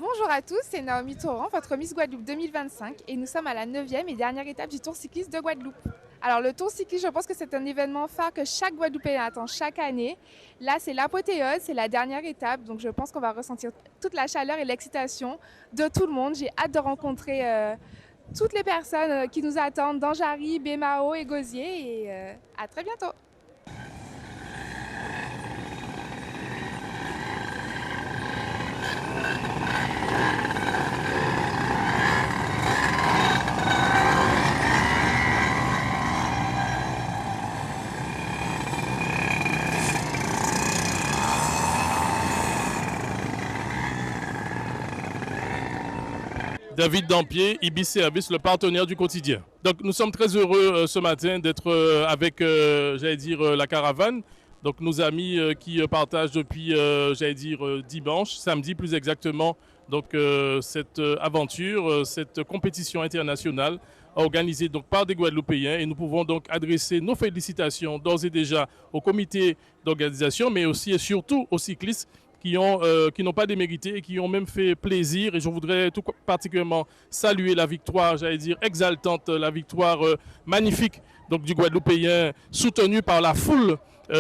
Bonjour à tous, c'est Naomi Torrent, votre Miss Guadeloupe 2025 et nous sommes à la 9e et dernière étape du Tour cycliste de Guadeloupe. Alors le Tour cycliste, je pense que c'est un événement phare que chaque Guadeloupéen attend chaque année. Là, c'est l'apothéose, c'est la dernière étape, donc je pense qu'on va ressentir toute la chaleur et l'excitation de tout le monde. J'ai hâte de rencontrer toutes les personnes qui nous attendent dans Jarry, Bémao et Gosier et à très bientôt. David Dampier, IBI Service, le partenaire du quotidien. Donc nous sommes très heureux ce matin d'être avec, la caravane. Donc nos amis qui partagent depuis, dimanche, samedi plus exactement, donc cette aventure, cette compétition internationale organisée donc par des Guadeloupéens. Et nous pouvons donc adresser nos félicitations d'ores et déjà au comité d'organisation, mais aussi et surtout aux cyclistes qui n'ont pas démérité et qui ont même fait plaisir. Et je voudrais tout particulièrement saluer la victoire, exaltante, la victoire magnifique donc, du Guadeloupéen, soutenu par la foule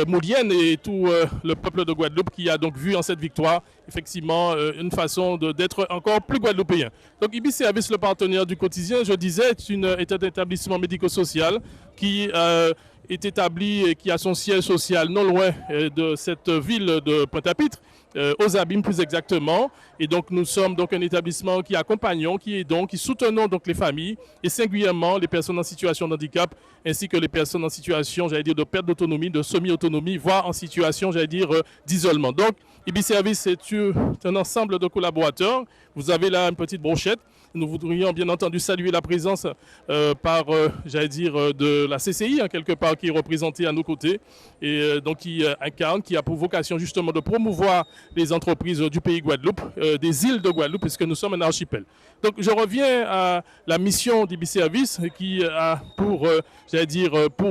moulienne et tout le peuple de Guadeloupe qui a donc vu en cette victoire effectivement une façon d'être encore plus guadeloupéen. Donc IBI Service, le partenaire du quotidien, je disais, est un établissement médico-social qui est établi et qui a son siège social non loin de cette ville de Pointe-à-Pitre, aux Abîmes plus exactement. Et donc nous sommes donc un établissement qui accompagnons, qui aidons, qui soutenons donc les familles et singulièrement les personnes en situation de handicap ainsi que les personnes en situation, de perte d'autonomie, de semi-autonomie, voire en situation, d'isolement. Donc IBI Service est un ensemble de collaborateurs. Vous avez là une petite brochette. Nous voudrions bien entendu saluer la présence de la CCI, en quelque part, qui est représentée à nos côtés et donc qui incarne, qui a pour vocation justement de promouvoir les entreprises du pays Guadeloupe, des îles de Guadeloupe, puisque nous sommes un archipel. Donc je reviens à la mission d'IBI Service qui a pour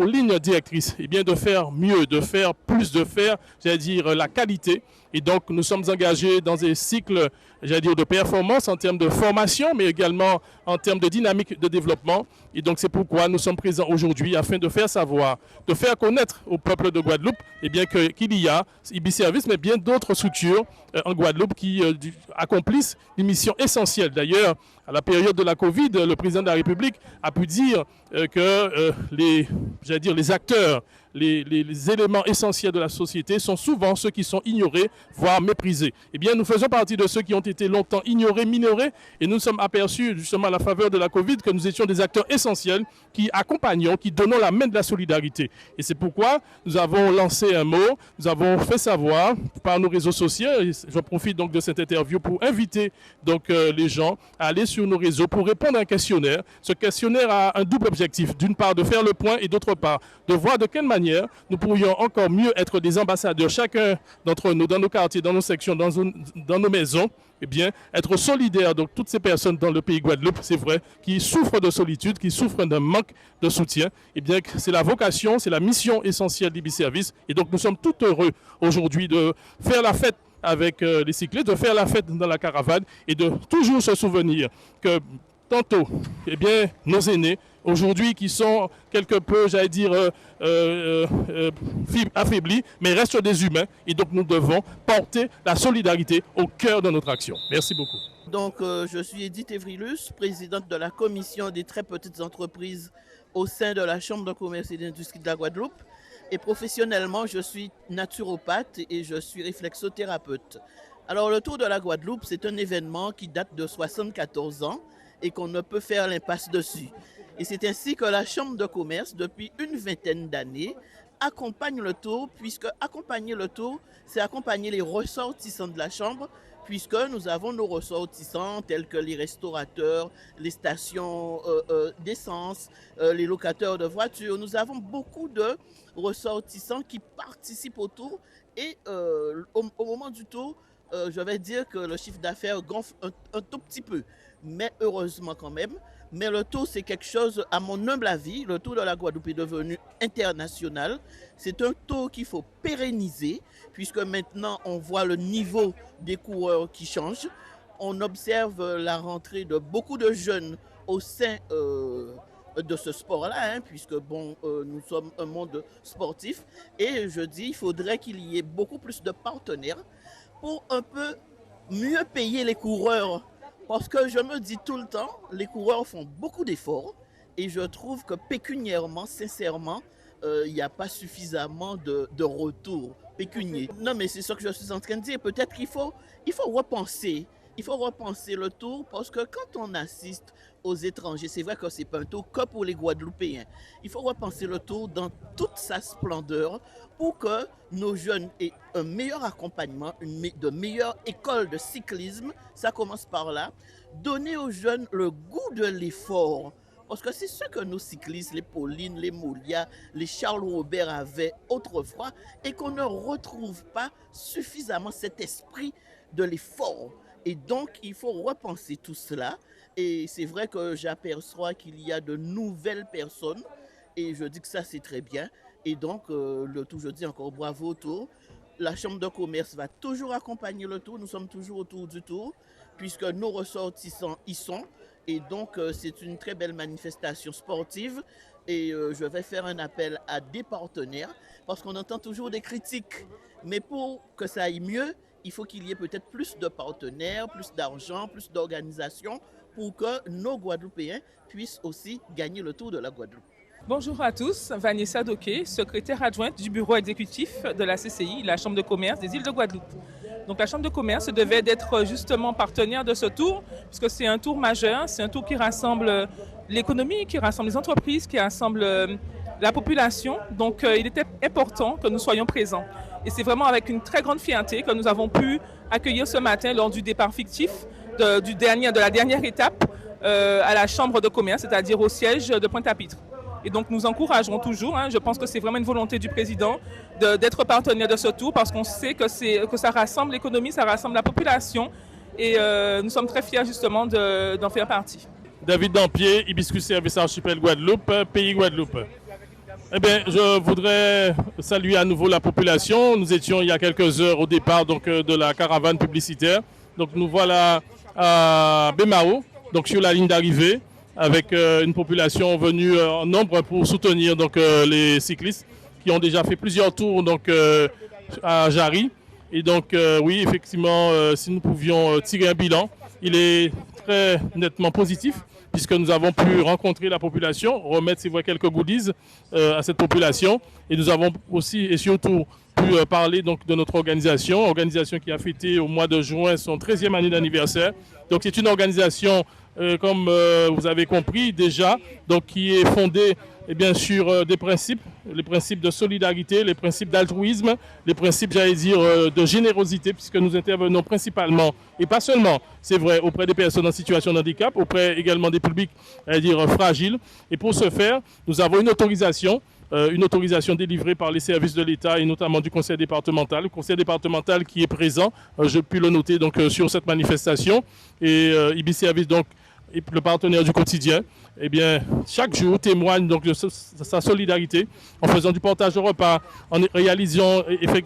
ligne directrice de faire mieux, de faire plus, de faire la qualité. Et donc, nous sommes engagés dans des cycles, de performance en termes de formation, mais également en termes de dynamique de développement. Et donc, c'est pourquoi nous sommes présents aujourd'hui afin de faire savoir, de faire connaître au peuple de Guadeloupe qu'il y a IBI Service, mais bien d'autres structures en Guadeloupe qui accomplissent une mission essentielle. D'ailleurs, à la période de la Covid, le président de la République a pu dire que les acteurs, les éléments essentiels de la société sont souvent ceux qui sont ignorés, voire méprisés. Eh bien, nous faisons partie de ceux qui ont été longtemps ignorés, minorés, et nous nous sommes aperçus, justement, à la faveur de la Covid, que nous étions des acteurs essentiels qui accompagnons, qui donnons la main de la solidarité. Et c'est pourquoi nous avons lancé un mot, nous avons fait savoir par nos réseaux sociaux, et je profite donc de cette interview pour inviter donc les gens à aller sur nos réseaux pour répondre à un questionnaire. Ce questionnaire a un double objectif. D'une part, de faire le point et d'autre part, de voir de quelle manière nous pourrions encore mieux être des ambassadeurs, chacun d'entre nous, dans nos quartiers, dans nos sections, dans nos maisons, être solidaires de toutes ces personnes dans le pays Guadeloupe, c'est vrai, qui souffrent de solitude, qui souffrent d'un manque de soutien. C'est la vocation, c'est la mission essentielle d'IBI Service. Et donc, nous sommes tout heureux aujourd'hui de faire la fête avec les cyclistes, de faire la fête dans la caravane et de toujours se souvenir que tantôt, nos aînés, aujourd'hui, qui sont quelque peu, affaiblis, mais restent des humains. Et donc, nous devons porter la solidarité au cœur de notre action. Merci beaucoup. Donc, je suis Edith Evrilus, présidente de la commission des très petites entreprises au sein de la Chambre de commerce et d'industrie de la Guadeloupe. Et professionnellement, je suis naturopathe et je suis réflexothérapeute. Alors, le Tour de la Guadeloupe, c'est un événement qui date de 74 ans et qu'on ne peut faire l'impasse dessus. Et c'est ainsi que la Chambre de commerce, depuis une vingtaine d'années, accompagne le Tour, puisque accompagner le Tour, c'est accompagner les ressortissants de la Chambre, puisque nous avons nos ressortissants tels que les restaurateurs, les stations d'essence, les locataires de voitures. Nous avons beaucoup de ressortissants qui participent au Tour et au moment du Tour, je vais dire que le chiffre d'affaires gonfle un tout petit peu, mais heureusement quand même. Mais le Tour, c'est quelque chose, à mon humble avis, le Tour de la Guadeloupe est devenu international. C'est un Tour qu'il faut pérenniser, puisque maintenant, on voit le niveau des coureurs qui change. on observe la rentrée de beaucoup de jeunes au sein de ce sport-là, hein, puisque bon, nous sommes un monde sportif. Et je dis, il faudrait qu'il y ait beaucoup plus de partenaires pour un peu mieux payer les coureurs. Parce que je me dis tout le temps, les coureurs font beaucoup d'efforts et je trouve que pécuniairement, sincèrement, il n'y a pas suffisamment de retour pécunier. Non, mais c'est ce que je suis en train de dire. Peut-être qu'il faut repenser. Il faut repenser le tour parce que quand on assiste aux étrangers, c'est vrai que c'est pas un tour que pour les Guadeloupéens. Il faut repenser le tour dans toute sa splendeur pour que nos jeunes aient un meilleur accompagnement, de meilleures écoles de cyclisme. Ça commence par là. Donner aux jeunes le goût de l'effort. Parce que c'est ce que nos cyclistes, les Pauline, les Molia, les Charles Robert avaient autrefois et qu'on ne retrouve pas suffisamment cet esprit de l'effort. Et donc, il faut repenser tout cela. Et c'est vrai que j'aperçois qu'il y a de nouvelles personnes. Et je dis que ça, c'est très bien. Et donc, le Tour, je dis encore bravo au Tour. La Chambre de commerce va toujours accompagner le Tour. Nous sommes toujours autour du Tour, puisque nos ressortissants y sont. Et donc, c'est une très belle manifestation sportive. Et je vais faire un appel à des partenaires, parce qu'on entend toujours des critiques. Mais pour que ça aille mieux, il faut qu'il y ait peut-être plus de partenaires, plus d'argent, plus d'organisation pour que nos Guadeloupéens puissent aussi gagner le Tour de la Guadeloupe. Bonjour à tous, Vanessa Doké, secrétaire adjointe du bureau exécutif de la CCI, la Chambre de commerce des îles de Guadeloupe. Donc la Chambre de commerce devait être justement partenaire de ce tour, puisque c'est un tour majeur, c'est un tour qui rassemble l'économie, qui rassemble les entreprises, qui rassemble la population. Donc il était important que nous soyons présents. Et c'est vraiment avec une très grande fierté que nous avons pu accueillir ce matin lors du départ fictif de la dernière étape à la Chambre de commerce, c'est-à-dire au siège de Pointe-à-Pitre. Et donc nous encouragerons toujours, je pense que c'est vraiment une volonté du président d'être partenaire de ce tour parce qu'on sait que ça rassemble l'économie, ça rassemble la population et nous sommes très fiers justement d'en faire partie. David Dampier, Hibiscus Service Archipel Guadeloupe, Pays Guadeloupe. Eh bien, je voudrais saluer à nouveau la population. Nous étions il y a quelques heures au départ de la caravane publicitaire. Donc nous voilà à Bémao, donc sur la ligne d'arrivée, avec une population venue en nombre pour soutenir les cyclistes qui ont déjà fait plusieurs tours à Jarry. Et donc oui, effectivement, si nous pouvions tirer un bilan, il est très nettement positif, puisque nous avons pu rencontrer la population, remettre, c'est vrai, quelques goodies à cette population. Et nous avons aussi et surtout pu parler de notre organisation qui a fêté au mois de juin son 13e année d'anniversaire. Donc c'est une organisation, comme vous avez compris déjà, qui est fondée sur des principes, les principes de solidarité, les principes d'altruisme, les principes, de générosité, puisque nous intervenons principalement, et pas seulement, c'est vrai, auprès des personnes en situation de handicap, auprès également des publics, fragiles. Et pour ce faire, nous avons une autorisation délivrée par les services de l'État et notamment du conseil départemental. Le conseil départemental qui est présent, je puis le noter sur cette manifestation. Et IBI Service, et le partenaire du quotidien, chaque jour témoigne de sa solidarité en faisant du partage de repas, en réalisant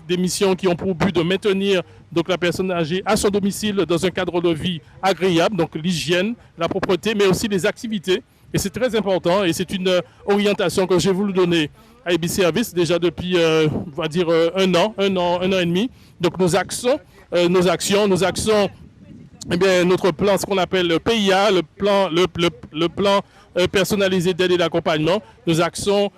des missions qui ont pour but de maintenir la personne âgée à son domicile dans un cadre de vie agréable, donc l'hygiène, la propreté, mais aussi les activités. Et c'est très important et c'est une orientation que j'ai voulu donner à IBI Service déjà depuis, on va dire, un an et demi. Donc nos actions, notre plan, ce qu'on appelle le PIA, le plan personnalisé d'aide et d'accompagnement, nos actions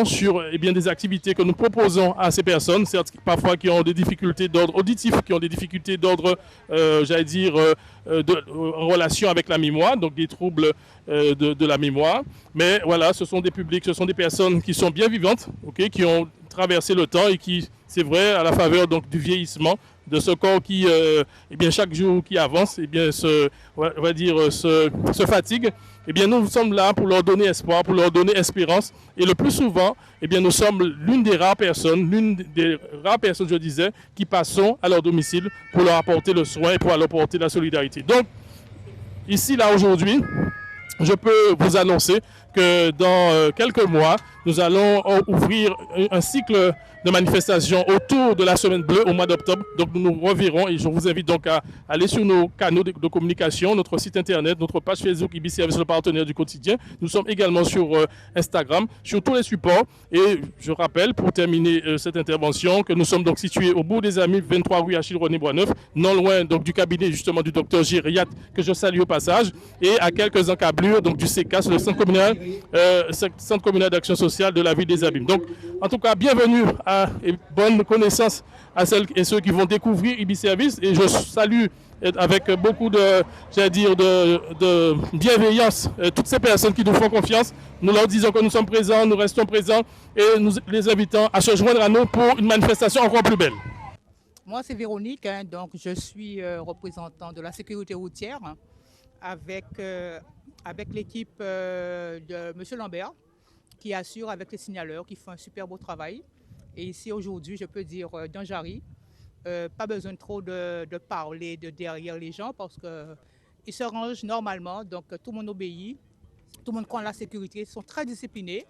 sur des activités que nous proposons à ces personnes, certes parfois qui ont des difficultés d'ordre auditif, qui ont des difficultés d'ordre, en relation avec la mémoire, donc des troubles de la mémoire. Mais voilà, ce sont des publics, ce sont des personnes qui sont bien vivantes, qui ont traversé le temps et qui, c'est vrai, à la faveur du vieillissement, de ce corps qui, chaque jour qui avance, se fatigue. Nous sommes là pour leur donner espoir, pour leur donner espérance. Et le plus souvent, nous sommes l'une des rares personnes, je disais, qui passons à leur domicile pour leur apporter le soin et pour leur apporter la solidarité. Donc, ici, là, aujourd'hui, je peux vous annoncer que dans quelques mois, nous allons ouvrir un cycle de manifestations autour de la Semaine Bleue au mois d'octobre. Donc nous nous reverrons et je vous invite donc à aller sur nos canaux de communication, notre site internet, notre page Facebook IB Service, le partenaire du quotidien. Nous sommes également sur Instagram, sur tous les supports. Et je rappelle, pour terminer cette intervention, que nous sommes donc situés au bout des Amis, 23 rue Achille René Boisneuf, non loin donc du cabinet justement du docteur Gériat, que je salue au passage, et à quelques encablures donc du CECAS, le Centre communal d'action sociale de la ville des Abîmes. Donc, en tout cas, bienvenue et bonne connaissance à celles et ceux qui vont découvrir IB Service. Et je salue avec beaucoup de bienveillance toutes ces personnes qui nous font confiance. Nous leur disons que nous sommes présents, nous restons présents et nous les invitons à se joindre à nous pour une manifestation encore plus belle. Moi, c'est Véronique, donc je suis représentant de la sécurité routière avec l'équipe de M. Lambert qui assure avec les signaleurs qui font un super beau travail. Et ici aujourd'hui, je peux dire dans Jarry, pas besoin trop de parler de derrière les gens parce qu'ils se rangent normalement, donc tout le monde obéit, tout le monde croit en la sécurité, ils sont très disciplinés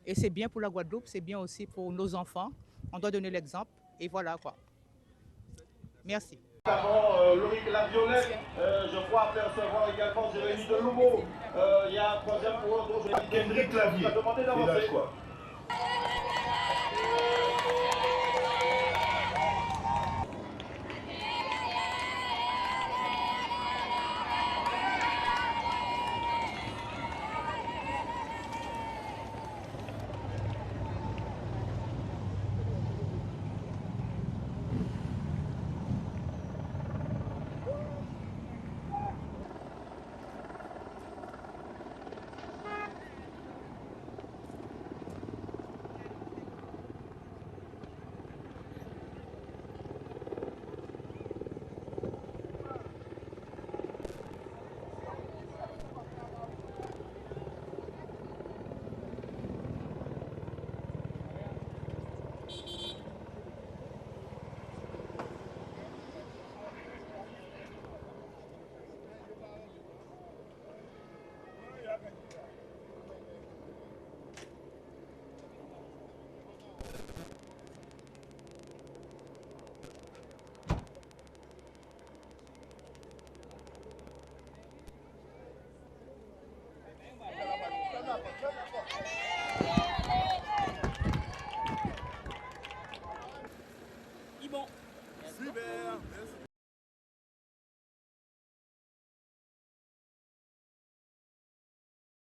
et c'est bien pour la Guadeloupe, c'est bien aussi pour nos enfants. On doit donner l'exemple et voilà quoi. Merci. Loïc Laviolette, je crois apercevoir également Jérémy Deloumo. Il y a un troisième pour eux, Kendrick Clavier. Il a demandé d'avancer.